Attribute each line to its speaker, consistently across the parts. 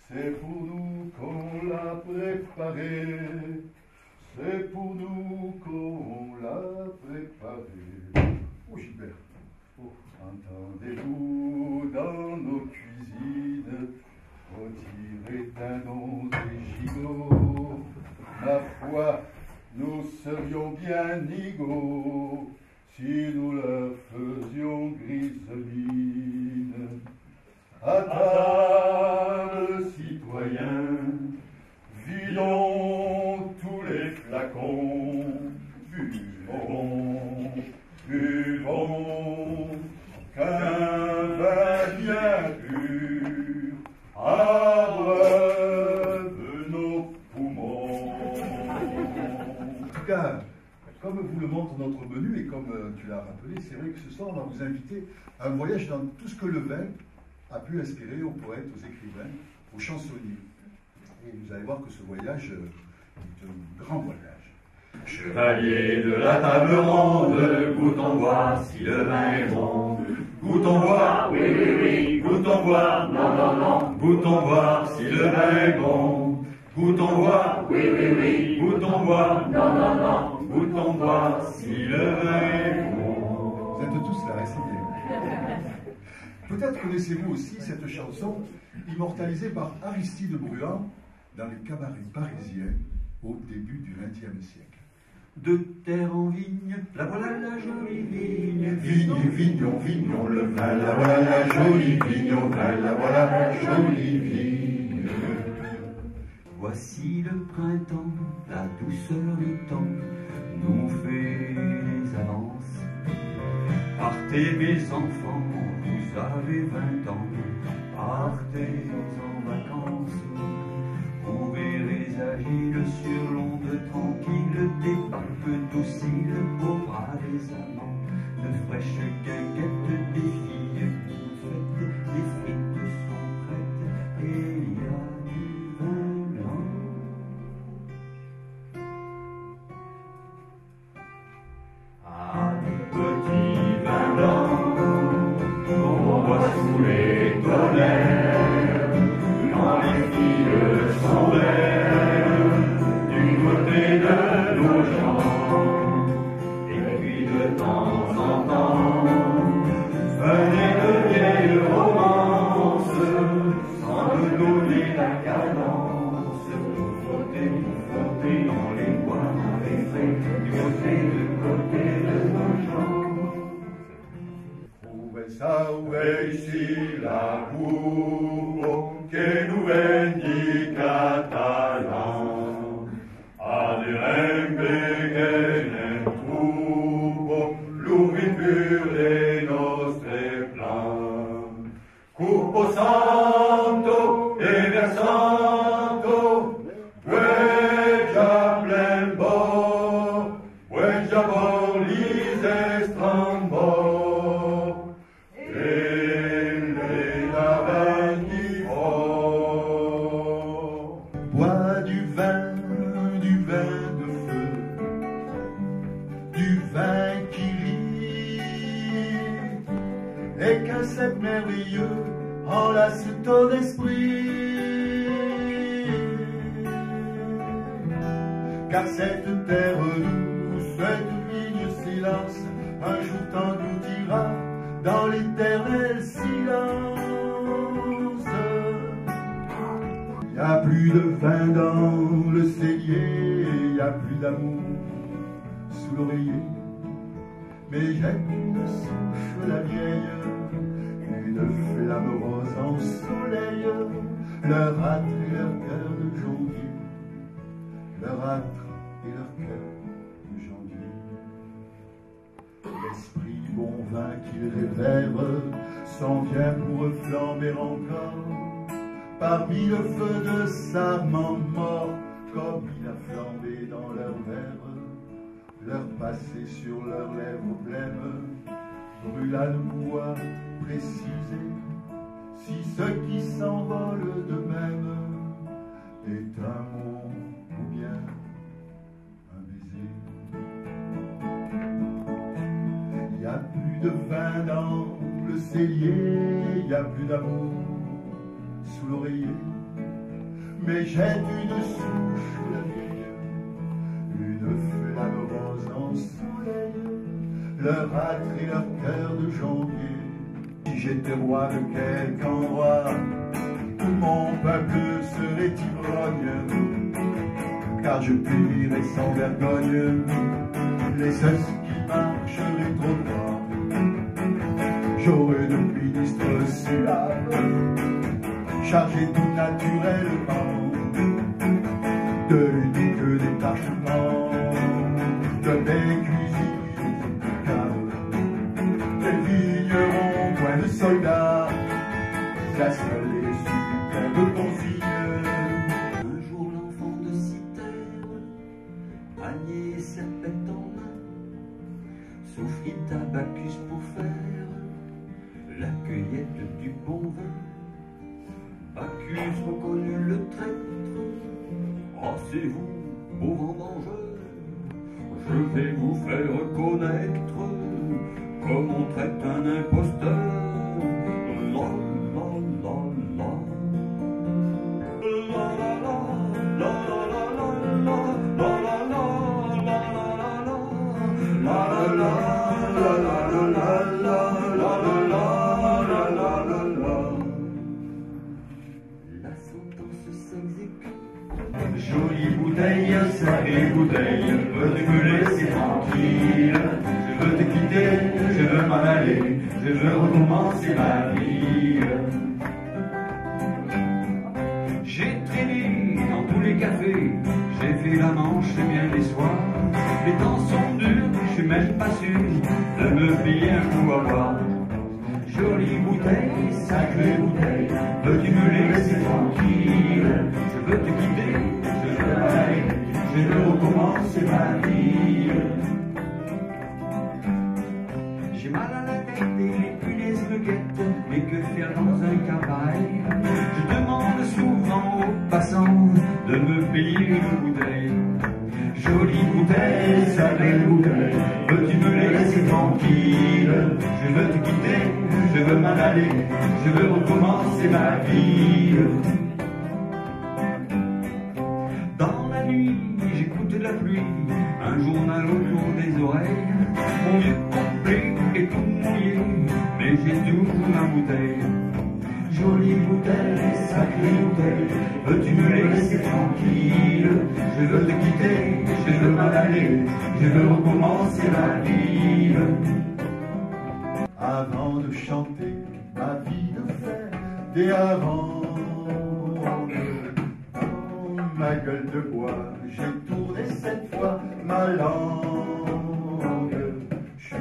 Speaker 1: C'est pour nous qu'on l'a préparé, c'est pour nous qu'on l'a préparé. Oh Gilbert, oh, entendez-vous dans nos cuisines retirer dindons et gigots? Ma foi, nous serions bien nigauds si nous leur faisions griseline. À table, citoyens, vidons tous les flacons, buvons, buvons, qu'un vin bien pur abreuve nos poumons. En tout cas, comme vous le montre notre menu et comme tu l'as rappelé, c'est vrai que ce soir on va vous inviter à un voyage dans tout ce que le vin a pu inspirer aux poètes, aux écrivains, aux chansonniers. Et vous allez voir que ce voyage est un grand voyage.
Speaker 2: Chevalier de la table ronde, goûtons voir si le vin est bon. Goûtons voir, oui, oui, oui, goûtons voir, non, non, non. Goûtons voir si le vin est bon. Goûtons voir, oui, oui, oui, goûtons voir, non, non, non. Goûtons voir si le vin est bon.
Speaker 1: Vous êtes tous là, c'est bien. Peut-être connaissez-vous aussi cette chanson immortalisée par Aristide Bruand dans les cabarets parisiens au début du XXe siècle.
Speaker 2: De terre en vigne, la voilà la jolie vigne.
Speaker 1: Vigne, vignon, vignon, le vin, la voilà la jolie vigne, au vin, la voilà la jolie vigne.
Speaker 2: Voici le printemps, la douceur du temps nous fait des avances. Partez mes enfants, vous avez 20 ans, partez en vacances. Vous verrez agiles sur l'onde tranquille des barques dociles au bras des amants, de fraîches guinguettes des filles, faites, les frites sont prêtes et il y a du vin blanc. Ah, petit vin blanc, on boit sous les tonnerres, quand les filles sont belles, du côté de nos champs. Et puis de temps en temps, venez de vieilles romances, sans nous donner la cadence, pour frotter dans les bois, dans les frais, du côté de nos champs.
Speaker 1: Trouvez ça où est ici la cour, che nous vendi catalan, aderembe che nel trubo, l'uvin pur dei nostri plan. Cupo santo e versanto, gueggia plen bord, gueggia bord lise strambord. Bois du vin de feu, du vin qui rit, et qu'un cep merveilleux enlace ton esprit. Car cette terre douce, cette vigne silence, un jour t'engloutira dans l'éternel silence. Y a plus de vin dans le cellier, y a plus d'amour sous l'oreiller, mais j'aime une souche la vieille, une flamme rose en soleil, leur âtre et leur cœur de janvier, leur âtre et leur cœur de janvier. L'esprit du bon vin qu'il révère s'en vient pour flamber encore parmi le feu de sa mort, comme il a flambé dans leur verre, leur passé sur leurs lèvres blêmes, brûla le bois précisé, si ce qui s'envole de même est un mot ou bien faim dans le cellier, il n'y a plus d'amour sous l'oreiller. Mais jette une souche la vieille, une flamme rose en soleil, leur âtre et leur cœur de janvier. Si j'étais roi de quelque endroit, tout mon peuple serait ivrogne, car je punirais sans vergogne les ceux qui marcheraient trop droit. J'aurais de ministres suaves, chargés tout naturellement de l'unique détachement de mes cuisines caves, des vignerons point de soldats, assolés superbes consignes.
Speaker 2: Un jour l'enfant de Cythère, panier et serpette en main, s'offrit à Bacchus pour faire la cueillette du bon vin. Bacchus reconnut le traître. Oh, c'est vous, pauvres mangeurs, je vais vous faire connaître comme on traite un imposteur. La, la, la, la. La, la, la, la, la, la, la, la, la, la, la,
Speaker 1: jolie bouteille, sacrée bouteille, veux-tu me laisser tranquille? Je veux te quitter, je veux m'en aller, je veux recommencer ma vie.
Speaker 2: J'ai traîné dans tous les cafés, j'ai fait la manche bien des soirs. Les temps sont durs, je suis même pas sûr de me payer un coup à boire. Jolie bouteille, sacrée bouteille, veux-tu me laisser tranquille? Je veux te quitter, je veux m'en aller, je veux recommencer ma vie. J'ai mal à la tête et les punaises me guettent, mais que faire dans un cavale? Je demande souvent aux passants de me payer une bouteille. Jolie bouteille, sacrée bouteille, veux-tu me laisser tranquille? Je veux te quitter, je veux m'en aller, je veux recommencer ma vie. Dans la nuit, j'écoute la pluie, un journal autour des oreilles. Mon vieux complet est tout mouillé, mais j'ai toujours ma bouteille. Jolie bouteille, sacrée bouteille, veux-tu me laisser tranquille? Je veux te quitter, je veux m'en aller, je veux recommencer ma vie.
Speaker 1: Avant de chanter ma vie de fer, des harangues dans ma gueule de bois, j'ai tourné 7 fois ma langue. Je suis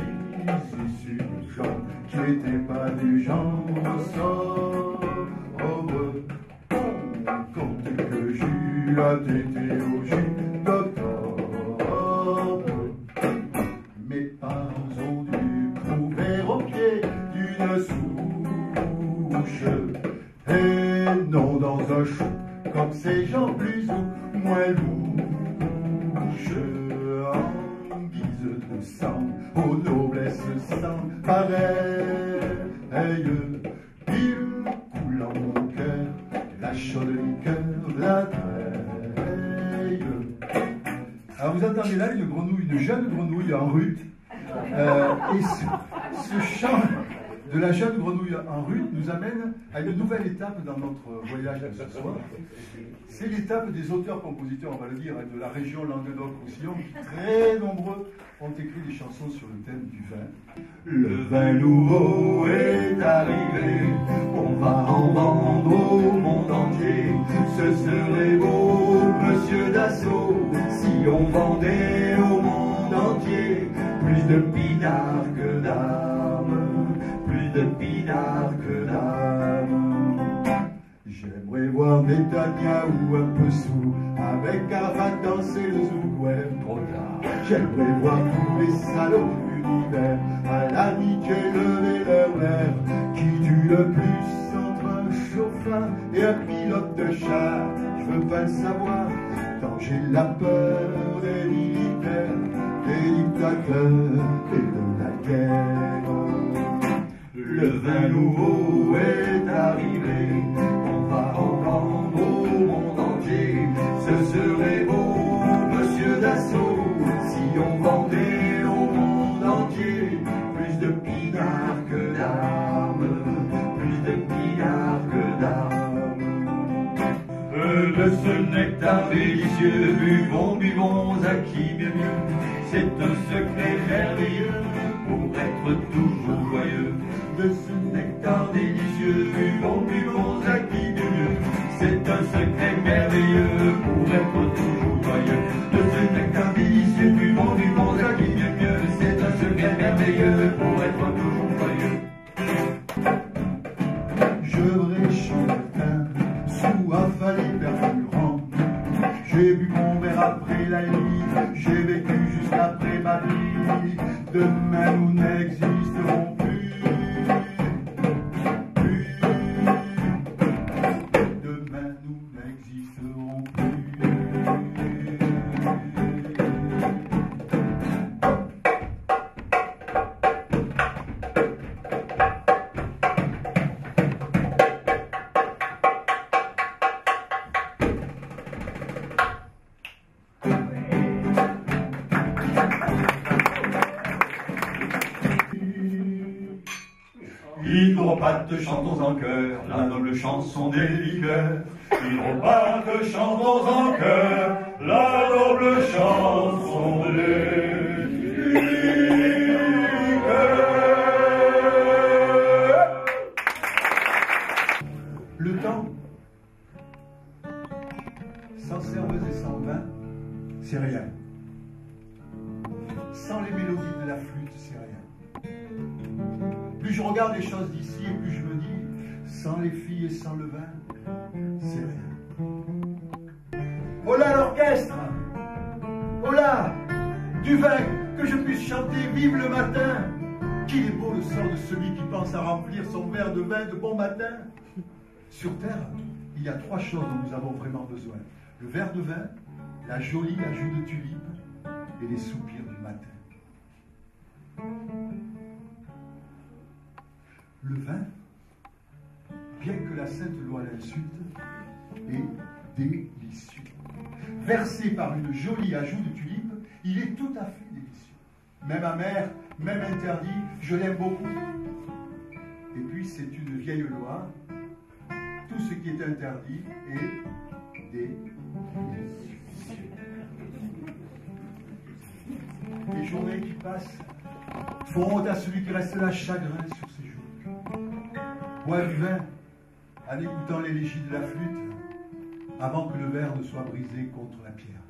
Speaker 1: issu de gens qui n'étaient pas des gens sobres. Compte que j'eus la tétéologie d'octobre. Mes parents ont dû trouver au pied d'une souche, et non dans un chou, comme ces gens plus ou moins louches. En guise de sang, aux noblesses sans pareil, il coule en mon cœur la chaude liqueur de la treille. Alors vous entendez là une grenouille, une jeune grenouille en rut, et ce chant de la jeune grenouille en rut nous amène à une nouvelle étape dans notre voyage de ce soir. C'est l'étape des auteurs-compositeurs, on va le dire, de la région Languedoc-Roussillon, qui très nombreux ont écrit des chansons sur le thème du vin.
Speaker 2: Le vin nouveau est arrivé, on va en vendre au monde entier. Ce serait beau, monsieur Dassault, si on vendait au monde entier plus de pinards que d'âmes, plus de pinards que d'âmes.
Speaker 1: J'aimerais voir Netanyahou un peu sourd, avec Arafat danser le zouk, ouais, trop tard. J'aimerais voir tous les salauds de l'univers, à l'amitié lever leur verre, qui tue le plus entre un chauffard et un pilote de char. Je veux pas le savoir, tant j'ai la peur des militaires, des dictateurs et de la guerre.
Speaker 2: nouveau est arrivé. On va en vendre au monde entier. Ce serait beau, monsieur Dassault, si on vendait au monde entier plus de pinards que d'armes, plus de pinards que d'armes. De ce nectar délicieux, buvons, buvons à qui mieux mieux. C'est un secret merveilleux pour être toujours joyeux. De ce nectar délicieux, buvons, buvons à qui mieux mieux. C'est un secret merveilleux pour être toujours joyeux. De ce nectar délicieux, buvons, buvons à qui mieux mieux. C'est un secret merveilleux pour être toujours joyeux.
Speaker 1: Je réchauffe sous affalé perfurant. J'ai bu mon verre après la nuit, j'ai vécu jusqu'après ma vie. Demain nous n'existerons plus. Demain nous n'existerons plus.
Speaker 2: Hydropathe, chantons en chœur la noble chanson des liqueurs. Hydropathe, chantons en chœur la noble chanson des liqueurs.
Speaker 1: Le temps, sans serveuse et sans vin, c'est rien. Sans les mélodies de la flûte, c'est rien. Plus je regarde les choses d'ici et plus je me dis, sans les filles et sans le vin, c'est rien. Voilà l'orchestre! Voilà du vin que je puisse chanter vive le matin! Qu'il est beau le sort de celui qui pense à remplir son verre de vin de bon matin! Sur Terre, il y a 3 choses dont nous avons vraiment besoin. Le verre de vin, la jolie ajout de tulipe et les soupirs du matin. Le vin, bien que la sainte loi l'insulte, est délicieux. Versé par une jolie ajout de tulipe, il est tout à fait délicieux. Même amer, même interdit, je l'aime beaucoup. Et puis c'est une vieille loi, tout ce qui est interdit est délicieux. Les journées qui passent font honte à celui qui reste là chagrin sur ses jours. Bois du vin en écoutant l'élégie de la flûte avant que le verre ne soit brisé contre la pierre.